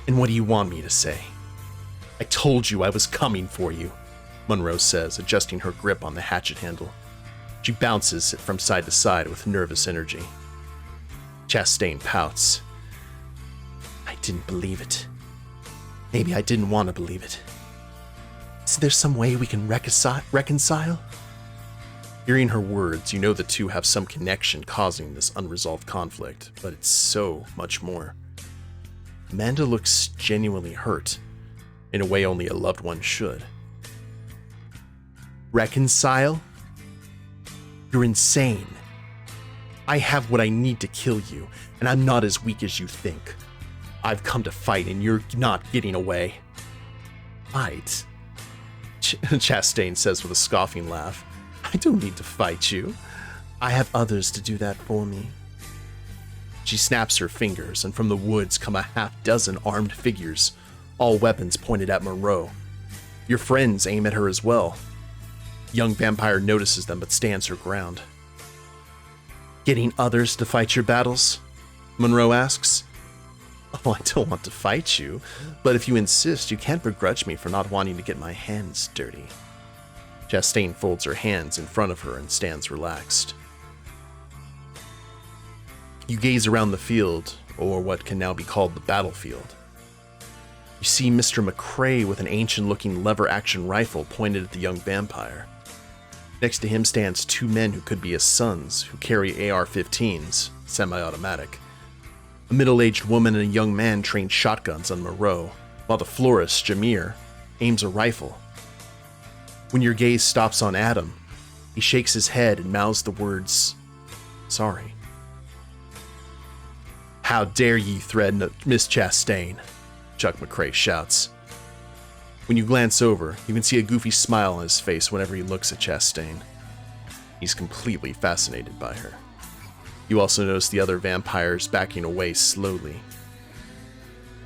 And what do you want me to say? I told you I was coming for you, Monroe says, adjusting her grip on the hatchet handle. She bounces it from side to side with nervous energy. Chastain pouts. I didn't believe it. Maybe I didn't want to believe it. Is there some way we can reconcile? Hearing her words, you know the two have some connection causing this unresolved conflict, but it's so much more. Amanda looks genuinely hurt, in a way only a loved one should. Reconcile? You're insane. I have what I need to kill you, and I'm not as weak as you think. I've come to fight, and you're not getting away. Fight? Chastain says with a scoffing laugh. I don't need to fight you. I have others to do that for me. She snaps her fingers, and from the woods come a half-dozen armed figures, all weapons pointed at Monroe. Your friends aim at her as well. Young vampire notices them but stands her ground. Getting others to fight your battles? Monroe asks. Oh, I don't want to fight you, but if you insist, you can't begrudge me for not wanting to get my hands dirty. Chastain folds her hands in front of her and stands relaxed. You gaze around the field, or what can now be called the battlefield. You see Mr. McCrae with an ancient-looking lever-action rifle pointed at the young vampire. Next to him stands two men who could be his sons, who carry AR-15s, semi-automatic. A middle-aged woman and a young man train shotguns on Monroe, while the florist, Jameer, aims a rifle. When your gaze stops on Adam, he shakes his head and mouths the words, "Sorry." How dare ye threaten Miss Chastain, Chuck McCrae shouts. When you glance over, you can see a goofy smile on his face whenever he looks at Chastain. He's completely fascinated by her. You also notice the other vampires backing away slowly.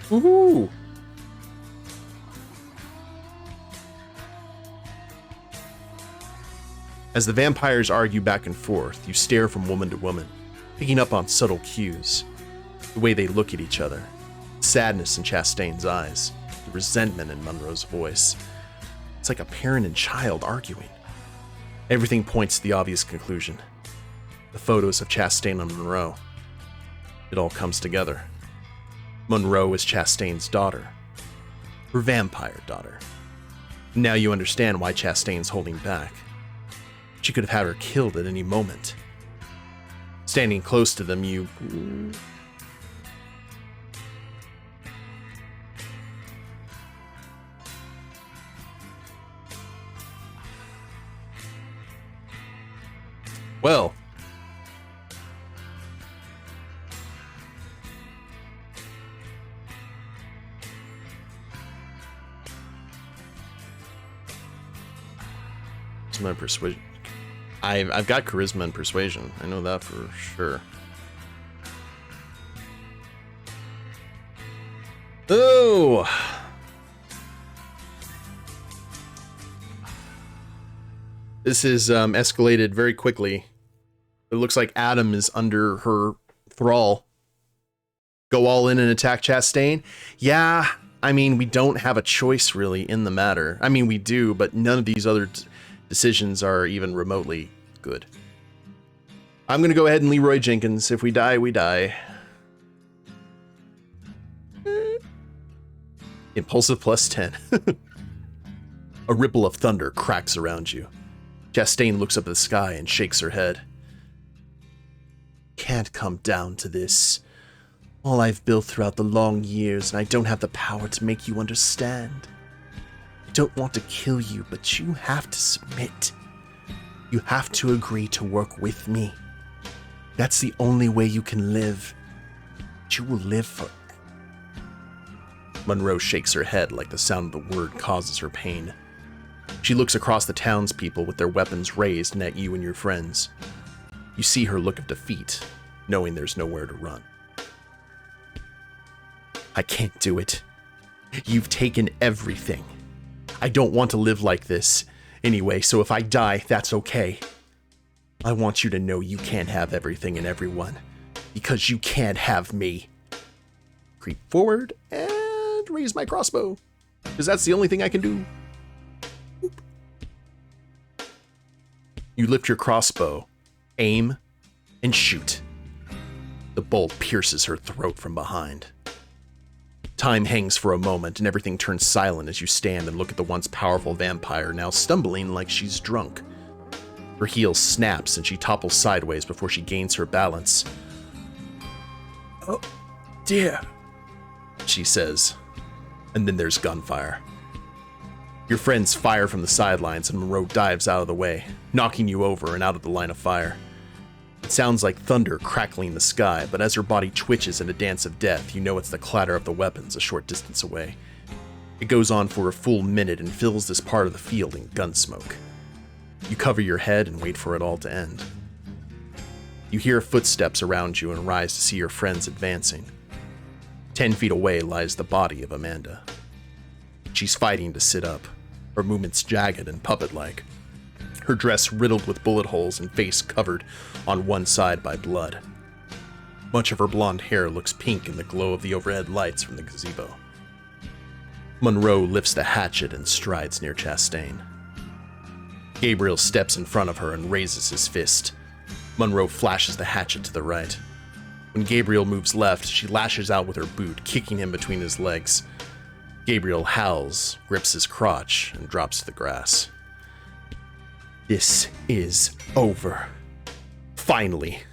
Woohoo! As the vampires argue back and forth, you stare from woman to woman, picking up on subtle cues. The way they look at each other, sadness in Chastain's eyes, the resentment in Monroe's voice. It's like a parent and child arguing. Everything points to the obvious conclusion. The photos of Chastain and Monroe. It all comes together. Monroe is Chastain's daughter. Her vampire daughter. Now you understand why Chastain's holding back. She could have had her killed at any moment. Standing close to them, you Well. My persuasion. I've got charisma and persuasion. I know that for sure. Oh. This is escalated very quickly. It looks like Adam is under her thrall. Go all in and attack Chastain? Yeah, I mean, we don't have a choice really in the matter. I mean, we do, but none of these other decisions are even remotely good. I'm going to go ahead and Leroy Jenkins. If we die, we die. Impulsive plus 10. A ripple of thunder cracks around you. Chastain looks up at the sky and shakes her head. Can't come down to this. All I've built throughout the long years, and I don't have the power to make you understand. I don't want to kill you, but you have to submit. You have to agree to work with me. That's the only way you can live. But you will live for... Monroe shakes her head like the sound of the word causes her pain. She looks across the townspeople with their weapons raised and at you and your friends. You see her look of defeat, knowing there's nowhere to run. I can't do it. You've taken everything. I don't want to live like this anyway, so if I die, that's okay. I want you to know you can't have everything and everyone, because you can't have me. Creep forward and raise my crossbow, because that's the only thing I can do. Boop. You lift your crossbow, aim, and shoot. The bolt pierces her throat from behind. Time hangs for a moment, and everything turns silent as you stand and look at the once powerful vampire, now stumbling like she's drunk. Her heel snaps, and she topples sideways before she gains her balance. Oh, dear, she says. And then there's gunfire. Your friends fire from the sidelines, and Monroe dives out of the way, knocking you over and out of the line of fire. It sounds like thunder crackling the sky, but as her body twitches in a dance of death, you know it's the clatter of the weapons a short distance away. It goes on for a full minute and fills this part of the field in gun smoke. You cover your head and wait for it all to end. You hear footsteps around you and rise to see your friends advancing. 10 feet away lies the body of Amanda. She's fighting to sit up, her movements jagged and puppet-like. Her dress riddled with bullet holes and face covered on one side by blood. Much of her blonde hair looks pink in the glow of the overhead lights from the gazebo. Monroe lifts the hatchet and strides near Chastain. Gabriel steps in front of her and raises his fist. Monroe flashes the hatchet to the right. When Gabriel moves left, she lashes out with her boot, kicking him between his legs. Gabriel howls, grips his crotch, and drops to the grass. This is over. Finally.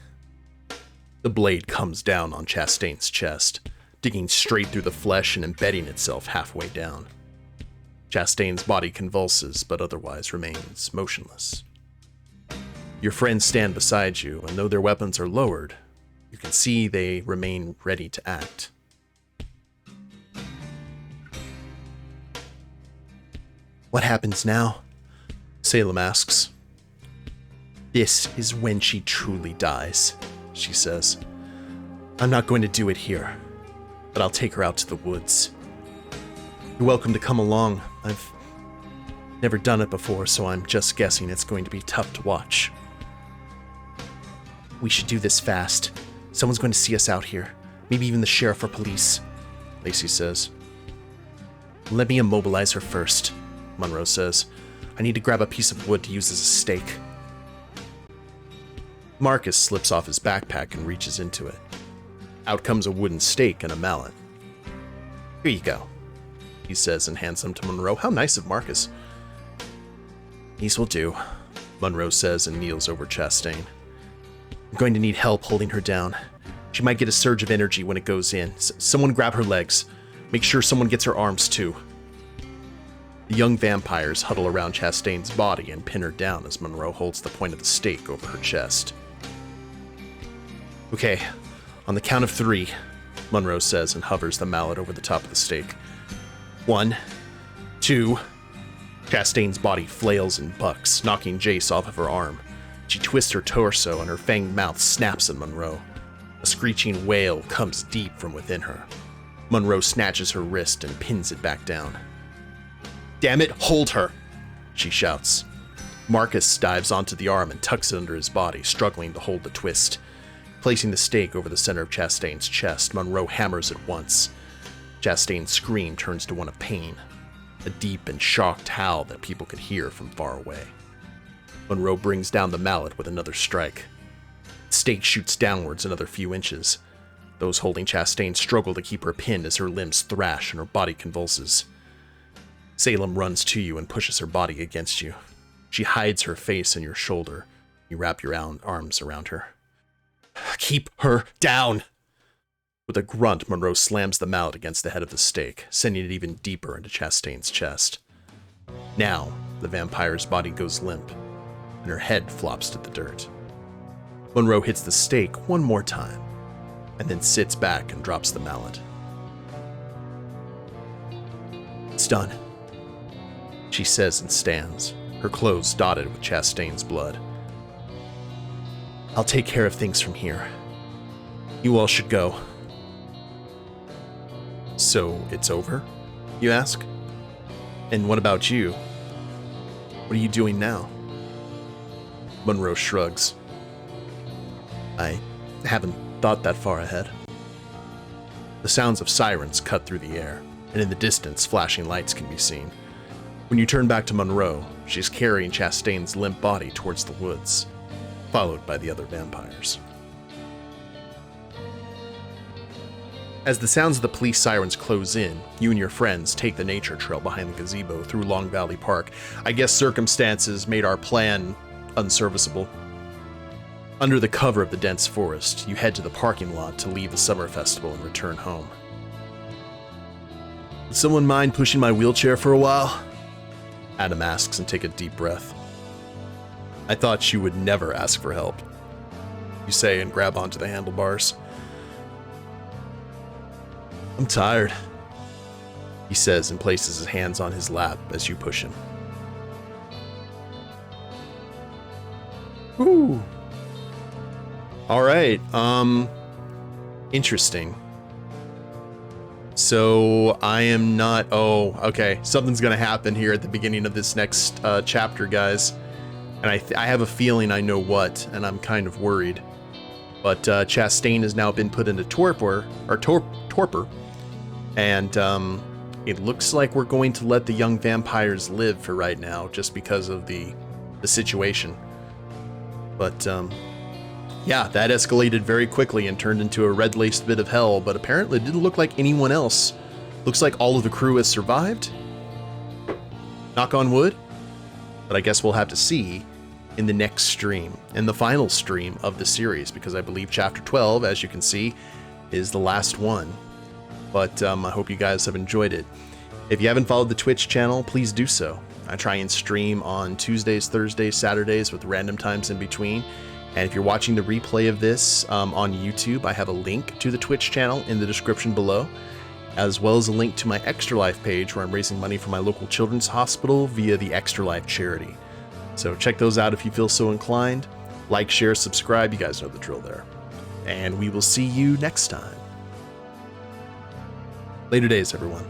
The blade comes down on Chastain's chest, digging straight through the flesh and embedding itself halfway down. Chastain's body convulses, but otherwise remains motionless. Your friends stand beside you, and though their weapons are lowered, you can see they remain ready to act. What happens now? Salem asks. This is when she truly dies, she says. I'm not going to do it here, but I'll take her out to the woods. You're welcome to come along. I've never done it before, so I'm just guessing it's going to be tough to watch. We should do this fast. Someone's going to see us out here. Maybe even the sheriff or police, Lacey says. Let me immobilize her first, Monroe says. I need to grab a piece of wood to use as a stake. Marcus slips off his backpack and reaches into it. Out comes a wooden stake and a mallet. Here you go, he says and hands them to Monroe. How nice of Marcus. These will do, Monroe says and kneels over Chastain. I'm going to need help holding her down. She might get a surge of energy when it goes in. Someone grab her legs. Make sure someone gets her arms too. The young vampires huddle around Chastain's body and pin her down as Monroe holds the point of the stake over her chest. Okay, on the count of 3, Monroe says and hovers the mallet over the top of the stake. 1, 2. Chastain's body flails and bucks, knocking Jace off of her arm. She twists her torso and her fanged mouth snaps at Monroe. A screeching wail comes deep from within her. Monroe snatches her wrist and pins it back down. "Damn it, hold her!" she shouts. Marcus dives onto the arm and tucks it under his body, struggling to hold the twist. Placing the stake over the center of Chastain's chest, Monroe hammers it once. Chastain's scream turns to one of pain, a deep and shocked howl that people could hear from far away. Monroe brings down the mallet with another strike. The stake shoots downwards another few inches. Those holding Chastain struggle to keep her pinned as her limbs thrash and her body convulses. Salem runs to you and pushes her body against you. She hides her face in your shoulder. You wrap your arms around her. "Keep her down!" With a grunt, Monroe slams the mallet against the head of the stake, sending it even deeper into Chastain's chest. Now, the vampire's body goes limp, and her head flops to the dirt. Monroe hits the stake one more time, and then sits back and drops the mallet. "It's done," she says and stands, her clothes dotted with Chastain's blood. "I'll take care of things from here. You all should go." "So it's over?" you ask. "And what about you? What are you doing now?" Monroe shrugs. "I haven't thought that far ahead." The sounds of sirens cut through the air, and in the distance, flashing lights can be seen. When you turn back to Monroe, she's carrying Chastain's limp body towards the woods, followed by the other vampires. As the sounds of the police sirens close in, you and your friends take the nature trail behind the gazebo through Long Valley Park. I guess circumstances made our plan unserviceable. Under the cover of the dense forest, you head to the parking lot to leave the summer festival and return home. "Would someone mind pushing my wheelchair for a while?" Adam asks and take a deep breath. "I thought you would never ask for help," you say and grab onto the handlebars. "I'm tired," he says and places his hands on his lap as you push him. Ooh. All right. Interesting. So I am not. Oh, okay. Something's gonna happen here at the beginning of this next chapter, guys, and I have a feeling I know what, and I'm kind of worried. But Chastain has now been put into torpor, and it looks like we're going to let the young vampires live for right now, just because of the situation. But yeah, that escalated very quickly and turned into a red-laced bit of hell, but apparently it didn't look like anyone else. Looks like all of the crew has survived. Knock on wood. But I guess we'll have to see in the next stream, in the final stream of the series, because I believe Chapter 12, as you can see, is the last one. But I hope you guys have enjoyed it. If you haven't followed the Twitch channel, please do so. I try and stream on Tuesdays, Thursdays, Saturdays with random times in between. And if you're watching the replay of this on YouTube, I have a link to the Twitch channel in the description below, as well as a link to my Extra Life page where I'm raising money for my local children's hospital via the Extra Life charity. So check those out if you feel so inclined. Like, share, subscribe, you guys know the drill there. And we will see you next time. Later days, everyone.